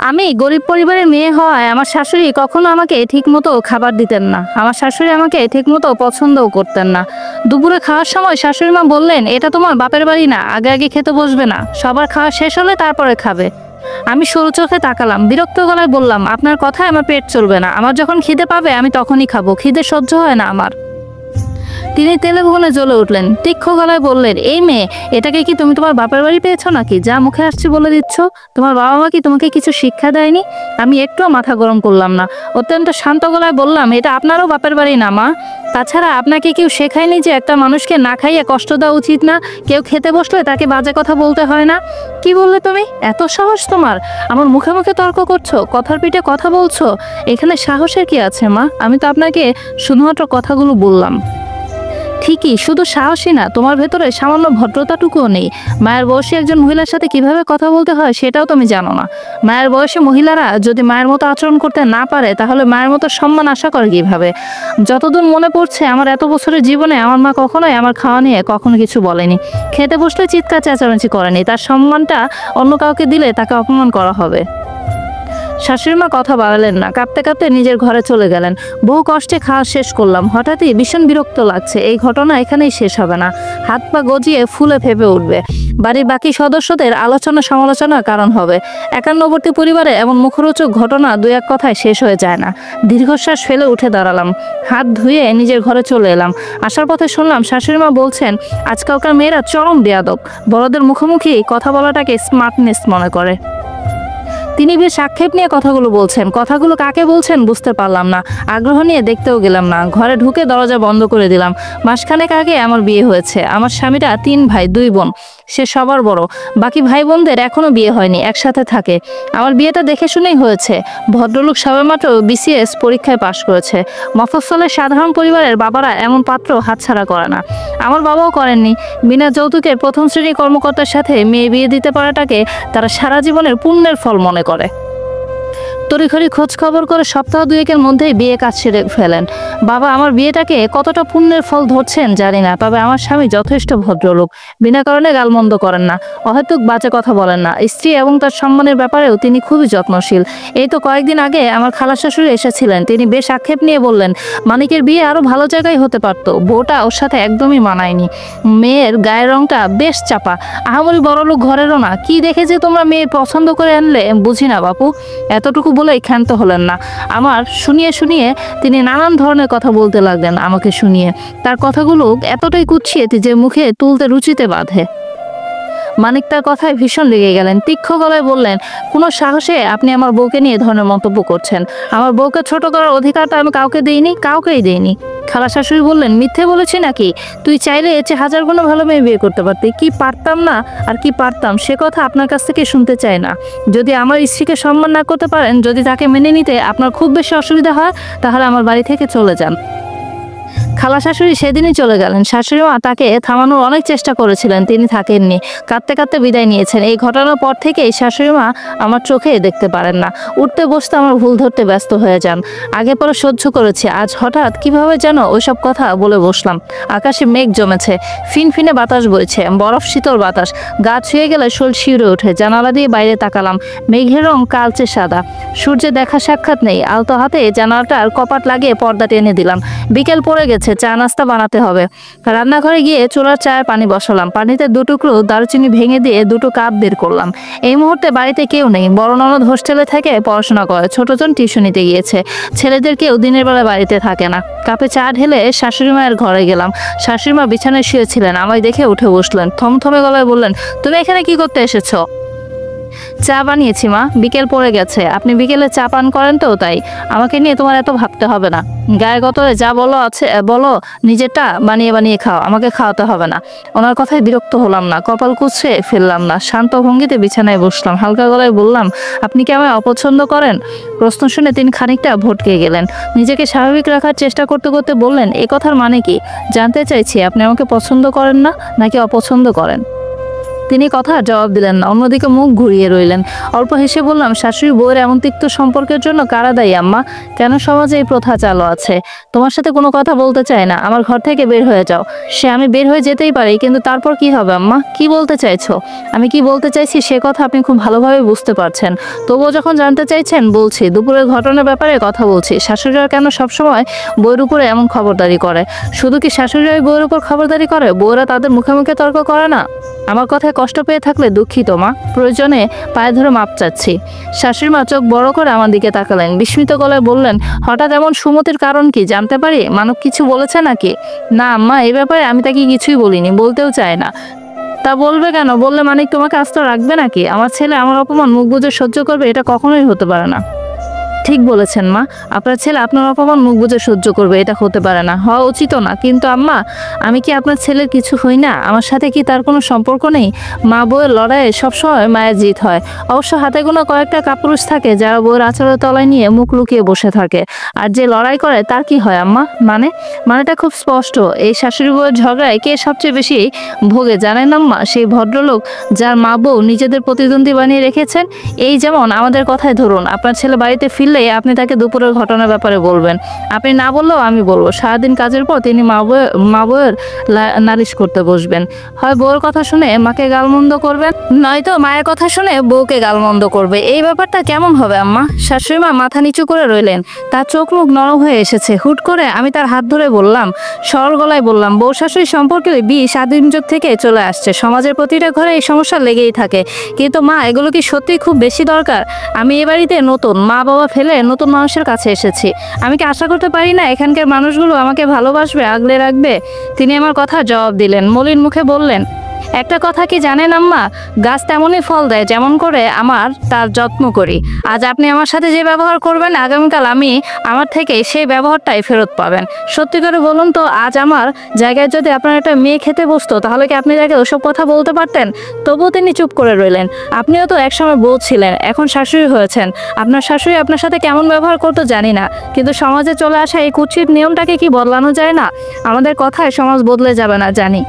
আমি গরিব পরিবারের মেয়ে হওয়ায় আমার শাশুড়ি কখনো আমাকে ঠিকমতো খাবার দিতেন না। আমার শাশুড়ি আমাকে ঠিকমতো পছন্দও করতেন না। দুপুরে খাওয়ার সময় শাশুড়ি মা বললেন, এটা তোমার বাপের বাড়ি না, আগে আগে খেতে বসবে না, সবার খাওয়া শেষ হলে তারপরে খাবে। আমি সরু চোখে তাকালাম, বিরক্ত গলায় বললাম, আপনার কথায় আমার পেট চলবে না, আমার যখন খিদে পাবে আমি তখনই খাবো, খিদে সহ্য হয় না আমার। তিনি তেলে ভুনে জ্বলে উঠলেন, তীক্ষ্ণ গলায় বললেন, এই মেয়ে, এটাকে কি তুমি তোমার বাপের বাড়ি পেয়েছো নাকি, যা মুখে আসছে বলে দিচ্ছ? তোমার বাবা মা কি তোমাকে কিছু শিক্ষা দেয়নি? আমি একটুও মাথা গরম করলাম না, অত্যন্ত শান্ত গলায় বললাম, এটা আপনারও বাপের বাড়ি না মা। তাছাড়া আপনাকে কেউ শেখায়নি যে একটা মানুষকে না খাইয়ে কষ্ট দেওয়া উচিত না, কেউ খেতে বসলে তাকে বাজে কথা বলতে হয় না। কি বললে তুমি? এত সাহস তোমার? আমার মুখে মুখে তর্ক করছো, কথার পিঠে কথা বলছো? এখানে সাহসের কি আছে মা? আমি তো আপনাকে শুধুমাত্র কথাগুলো বললাম। ঠিকই, শুধু সাহসী না, তোমার ভেতরে সামান্য ভদ্রতাটুকুও নেই। মায়ের বয়সী একজন মহিলার সাথে কিভাবে কথা বলতে হয় সেটাও তুমি জানো না। মায়ের বয়সী মহিলারা যদি মায়ের মতো আচরণ করতে না পারে তাহলে মায়ের মতো সম্মান আশা করে কিভাবে? যতদূর মনে পড়ছে আমার এত বছরের জীবনে আমার মা কখনোই আমার খাওয়া নিয়ে কখনো কিছু বলেনি। খেতে বসলে চিৎকার চেঁচামেচি করেনি। তার সম্মানটা অন্য কাউকে দিলে তাকে অপমান করা হবে। শাশুড়ি মা কথা বাড়ালেন না, কাঁপতে কাঁপতে নিজের ঘরে চলে গেলেন। বহু কষ্টে খাওয়া শেষ করলাম, হঠাৎই ভীষণ বিরক্ত লাগছে। এই ঘটনা এখানেই শেষ হবে না, হাত পা গজিয়ে ফুলে ফেপে উঠবে। বাড়ির বাকি সদস্যদের আলোচনা সমালোচনার কারণ হবে। একান্নবর্তী পরিবারে এমন মুখরোচক ঘটনা দুই এক কথায় শেষ হয়ে যায় না। দীর্ঘশ্বাস ফেলে উঠে দাঁড়ালাম, হাত ধুয়ে নিজের ঘরে চলে এলাম। আসার পথে শুনলাম শাশুড়ি মা বলছেন, আজকালকার মেয়েরা চরম বেয়াদব, বড়দের মুখোমুখি কথা বলাটাকে স্মার্টনেস মনে করে। তিনি বেশ আক্ষেপ নিয়ে কথাগুলো বলছেন। কথাগুলো কাকে বলছেন বুঝতে পারলাম না, আগ্রহ নিয়ে দেখতেও গেলাম না। ঘরে ঢুকে দরজা বন্ধ করে দিলাম। মাসখানেক আগে আমার বিয়ে হয়েছে। আমার স্বামীরা 3 ভাই 2 বোন, সে সবার বড়। বাকি ভাই বোনদের এখনো বিয়ে হয়নি, একসাথে থাকে। আমার বিয়েটা দেখে শুনেই হয়েছে। ভদ্রলোক সবেমাত্র BCS পরীক্ষায় পাশ করেছে। মফস্বলের সাধারণ পরিবারের বাবারা এমন পাত্র হাতছাড়া করে না। আমার বাবাও করেননি। বিনা যৌতুকে প্রথম শ্রেণীর কর্মকর্তার সাথে মেয়ে বিয়ে দিতে পারাটাকে তারা সারা জীবনের পুণ্যের ফল মনে করে। তড়িঘড়ি খোঁজ খবর করে সপ্তাহ 2-এর মধ্যেই বিয়ে কাজ সেরে ফেলেন। বাবা আমার বিয়েটাকে কতটা পুণ্যের ফল ধরছেন জানি না, তবে আমার স্বামী যথেষ্ট ভদ্রলোক, বিনা কারণে গালমন্দ করেন না, অহেতুক বাজে কথা বলেন না। স্ত্রী এবং তার সম্মানের ব্যাপারেও তিনি খুবই যত্নশীল। এই তো কয়েকদিন আগে আমার খালা শাশুড়ি এসেছিলেন। তিনি বেশ আক্ষেপ নিয়ে বললেন, মানিকের বিয়ে আরো ভালো জায়গায় হতে পারতো, বউটা ওর সাথে একদমই মানায়নি। মেয়ের গায়ের রংটা বেশ চাপা, আহামরি বড়লোক ঘরেরও না। কি দেখে যে তোমরা মেয়ে পছন্দ করে আনলে বুঝি না বাপু। এতটুকু বলেই ক্ষান্ত হলেন না। আমার শুনিয়ে শুনিয়ে তিনি নানান ধরনের কথা বলতে লাগলেন। আমাকে শুনিয়ে তার কথাগুলো এতটাই কুৎসিত যে মুখে তুলতে রুচিতে বাঁধে। মানিক তার কথায় ভীষণ লেগে গেলেন, তীক্ষ্ণ গলায় বললেন, কোনো সাহসে আপনি আমার বউকে নিয়ে ধরনের মন্তব্য করছেন? আমার বউকে ছোট করার অধিকারটা আমি কাউকেই দেইনি। খালা শাশুড়ি বললেন, মিথ্যে বলেছি নাকি? তুই চাইলে এর চেয়ে 1000 গুণ ভালো মেয়ে বিয়ে করতে পারতি। কি পারতাম না আর কি পারতাম সে কথা আপনার কাছ থেকে শুনতে চাই না। যদি আমার স্ত্রীকে সম্মান না করতে পারেন, যদি তাকে মেনে নিতে আপনার খুব বেশি অসুবিধা হয়, তাহলে আমার বাড়ি থেকে চলে যান। খালা শাশুড়ি সেদিনই চলে গেলেন। শাশুড়ি মা তাকে থামানোর অনেক চেষ্টা করেছিলেন, তিনি থাকেননি। কাঁদতে কাঁদতে বিদায় নিয়েছেন। এই ঘটনার পর থেকেই শাশুড়ি মা আমার চোখে দেখতে পারেন না। উঠতে বসতে আমার ভুল ধরতে ব্যস্ত হয়ে যান। আগে পরে সহ্য করেছি, আজ হঠাৎ কিভাবে যেন ওইসব কথা বলে বসলাম। আকাশে মেঘ জমেছে, ফিনফিনে বাতাস বইছে, বরফ শীতল বাতাস। গা ছুঁয়ে গেলে শরীর শিউরে ওঠে। জানালা দিয়ে বাইরে তাকালাম, মেঘের রং কালচে সাদা, সূর্যে দেখা সাক্ষাৎ নেই। আলতো হাতে জানালাটার কপাট লাগিয়ে পর্দা টেনে দিলাম। বিকেল পড়ে গেছে, চা নাস্তা বানাতে হবে। রান্নাঘরে গিয়ে চুলার চায়ের পানি বসালাম। পানিতে 2 টুকরো দারুচিনি ভেঙে দিয়ে 2টো কাপ বের করলাম। এই মুহূর্তে বাড়িতে কেউ নেই। বড় ননদ হোস্টেলে থেকে পড়াশোনা করে, ছোটজন টিউশনিতে গিয়েছে। ছেলেদের কেউ দিনের বেলা বাড়িতে থাকে না। কাপে চা ঢেলে শাশুড়ি মায়ের ঘরে গেলাম। শাশুড়ি মা বিছানায় শুয়েছিলেন। আমায় দেখে উঠে বসলেন, থমথমে গলায় বললেন, তুমি এখানে কি করতে এসেছো? চা বানিয়েছি মা, বিকেল পড়ে গেছে, আপনি বিকেলে চা পান করেন তো, তাই আমাকে নিয়ে তোমার এত ভাবতে হবে না। গায়ে গতরে যা বলো নিজেরটা বানিয়ে বানিয়ে খাও, আমাকে খাওয়াতে হবে না। ওনার কথায় বিরক্ত হলাম না, কপাল কুঁচড়ে ফেললাম না, শান্ত ভঙ্গিতে বিছানায় বসলাম। হালকা গলায় বললাম, আপনি কি আমায় অপছন্দ করেন? প্রশ্ন শুনে তিনি খানিকটা ভটকে গেলেন। নিজেকে স্বাভাবিক রাখার চেষ্টা করতে করতে বললেন, এ কথার মানে কি? জানতে চাইছি আপনি আমাকে পছন্দ করেন না নাকি অপছন্দ করেন? তিনি কথা জবাব দিলেন না, অন্যদিকে মুখ ঘুরিয়ে রইলেন। অল্প হেসে বললাম, শাশুড়ি বউয়ের এমন তিক্ত সম্পর্কের জন্য কারা দায়ী আম্মা? কেন সমাজে এই প্রথা চালু আছে? তোমার সাথে কোনো কথা বলতে চাই না, আমার ঘর থেকে বের হয়ে যাও। সে আমি বের হয়ে যেতেই পারি, কিন্তু তারপর কি হবে আম্মা? কি বলতে চাইছো? আমি কি বলতে চাইছি সে কথা আপনি খুব ভালোভাবে বুঝতে পারছেন। তবুও যখন জানতে চাইছেন বলছি, দুপুরের ঘটনার ব্যাপারে কথা বলছি। শাশুড়িরা কেন সবসময় বউয়ের উপরে এমন খবরদারি করে? শুধু কি শাশুড়িরাই বউয়ের উপর খবরদারি করে? বউয়েরা তাদের মুখে মুখে তর্ক করে না? আমার কথায় কষ্ট পেয়ে থাকলে দুঃখিত মা, প্রয়োজনে পায়ে ধরে মাপ চাচ্ছি। শাশুড়ি মা চোখ বড় করে আমার দিকে তাকালেন, বিস্মিত গলায় বললেন, হঠাৎ এমন সুমতির কারণ কি জানতে পারি? মানব কিছু বলেছে নাকি? না আম্মা, এই ব্যাপারে আমি তাকে কিছুই বলিনি, বলতেও চায় না। তা বলবে কেন? বললে মানিক তোমাকে আস্ত রাখবে নাকি? আমার ছেলে আমার অপমান মুখ বুজে সহ্য করবে, এটা কখনোই হতে পারে না। ঠিক বলেছেন মা, আপনার ছেলে আপনার অপমান মুখ বুজে সহ্য করবে, এটা হতে পারে না, হওয়া উচিত না। কিন্তু আম্মা, আমি কি আপনার ছেলের কিছু হই না? আমার সাথে কি তার কোনো সম্পর্ক নেই? মা বউয়ের লড়াইয়ে সবসময় মায়ের জিত হয়। অবশ্য হাতে গোনা কয়েকটা কাপুরুষ থাকে যারা বউয়ের আঁচলের তলায় নিয়ে মুখ লুকিয়ে বসে থাকে, আর যে লড়াই করে তার কি হয় আম্মা? মানেটা খুব স্পষ্ট। এই শাশুড়ি বউয়ের ঝগড়ায় কে সবচেয়ে বেশি ভোগে জানেন আম্মা? সেই ভদ্রলোক যার মা বউ নিজেদের প্রতিদ্বন্দ্বী বানিয়ে রেখেছেন। এই যেমন আমাদের কথায় ধরুন, আপনার ছেলে বাড়িতে ফিরলে আপনি তাকে দুপুরের ঘটনার ব্যাপারে বলবেন। আপনি না বললেও আমি বলবো। সারাদিন কাজের পর তিনি মা বউয়ের নালিশ করতে বসবেন। হয় বউয়ের কথা শুনে মাকে গালমন্দ করবেন, নয়তো মায়ের কথা শুনে বউকে গালমন্দ করবে। এই ব্যাপারটা কেমন হবে আম্মা? শাশুড়ি মা মাথা নিচু করে রইলেন, তার চোখ মুখ নরম হয়ে এসেছে। হুট করে আমি তার হাত ধরে বললাম, সরল গলায় বললাম, বউ শাশুড়ি সম্পর্কে স্বাধীন যুগ থেকে চলে আসছে। সমাজের প্রতিটা ঘরে এই সমস্যা লেগেই থাকে। কিন্তু মা, এগুলো কি সত্যি খুব বেশি দরকার? আমি এ বাড়িতে নতুন, মা বাবা ফেলে নতুন মানুষের কাছে এসেছি। আমি কি আশা করতে পারি না এখানকার মানুষগুলো আমাকে ভালোবাসবে, আগলে রাখবে? তিনি আমার কথা জবাব দিলেন, মলিন মুখে বললেন, একটা কথা কি জানেন আম্মা? গাছ তেমনই ফল দেয় যেমন করে আমার তার যত্ন করি। আজ আপনি আমার সাথে যে ব্যবহার করবেন, আগামীকাল আমি আমার থেকে সেই ব্যবহারটাই ফেরত পাবেন। সত্যি করে বলুন তো, আজ আমার জায়গায় যদি আপনার একটা মেয়ে খেতে বসতো, তাহলে কি আপনি তাকে ওসব কথা বলতে পারতেন? তবুও তিনি চুপ করে রইলেন। আপনিও তো একসময় বউ ছিলেন, এখন শাশুড়ি হয়েছেন। আপনার শাশুড়ি আপনার সাথে কেমন ব্যবহার করতো জানি না, কিন্তু সমাজে চলে আসা এই কুৎসিত নিয়মটাকে কি বদলানো যায় না? আমাদের কথায় সমাজ বদলে যাবে না জানি,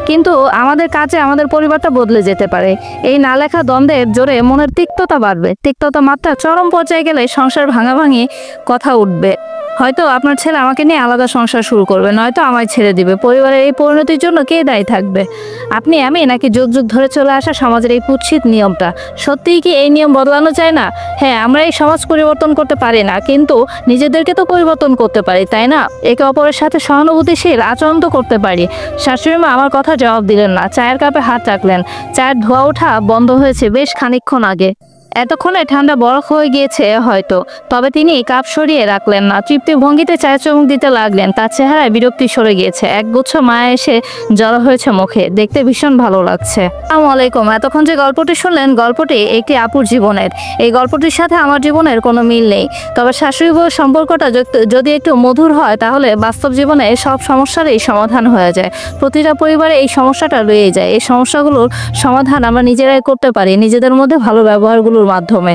কিন্তু আমাদের কাজে আমাদের পরিবারটা বদলে যেতে পারে। এই না লেখা দ্বন্দ্বের জোরে মনের তিক্ততা বাড়বে। তিক্ততা মাত্রা চরম পর্যায়ে গেলে সংসার ভাঙাভাঙি কথা উঠবে। হয়তো আপনার ছেলে আমাকে নিয়ে আলাদা সংসার শুরু করবে, নয়তো আমায় ছেড়ে দিবে। পরিবারের এই পরিণতির জন্য কে দায়ী থাকবে? আপনি, আমি, নাকি যুগ যুগ ধরে চলে আসা সমাজের এই কুৎসিত নিয়মটা? সত্যিই কি এই নিয়ম বদলানো যায় না? হ্যাঁ, আমরা এই সমাজ পরিবর্তন করতে পারি না, কিন্তু নিজেদেরকে তো পরিবর্তন করতে পারি, তাই না? একে অপরের সাথে সহানুভূতিশীল আচরণ তো করতে পারি। শাশুড়ি মা আমার কথা জবাব দিলেন না, চায়ের কাপে হাত রাখলেন। চায়ের ধোয়া ওঠা বন্ধ হয়েছে বেশ খানিকক্ষণ আগে। এতক্ষণে ঠান্ডা বরফ হয়ে গিয়েছে হয়তো, তবে তিনি কাপ সরিয়ে রাখলেন না। তৃপ্তি ভঙ্গিতে চায়ের চুমুক দিতে লাগলেন। তার চেহারায় বিরক্তি সরে গিয়েছে। একগুচ্ছ মায়া এসে জড়ো হয়েছে মুখে, দেখতে ভীষণ ভালো লাগছে। আসসালামু আলাইকুম। এতক্ষণ যে গল্পটি শুনলেন, গল্পটি একটি আপুর জীবনের। এই গল্পটির সাথে আমার জীবনের কোনো মিল নেই, তবে শাশুড়ি বউয়ের সম্পর্কটা যদি একটু মধুর হয়, তাহলে বাস্তব জীবনে সব সমস্যারই সমাধান হয়ে যায়। প্রতিটা পরিবারে এই সমস্যাটা রয়ে যায়। এই সমস্যাগুলোর সমাধান আমরা নিজেরাই করতে পারি, নিজেদের মধ্যে ভালো ব্যবহারগুলোর মাধ্যমে।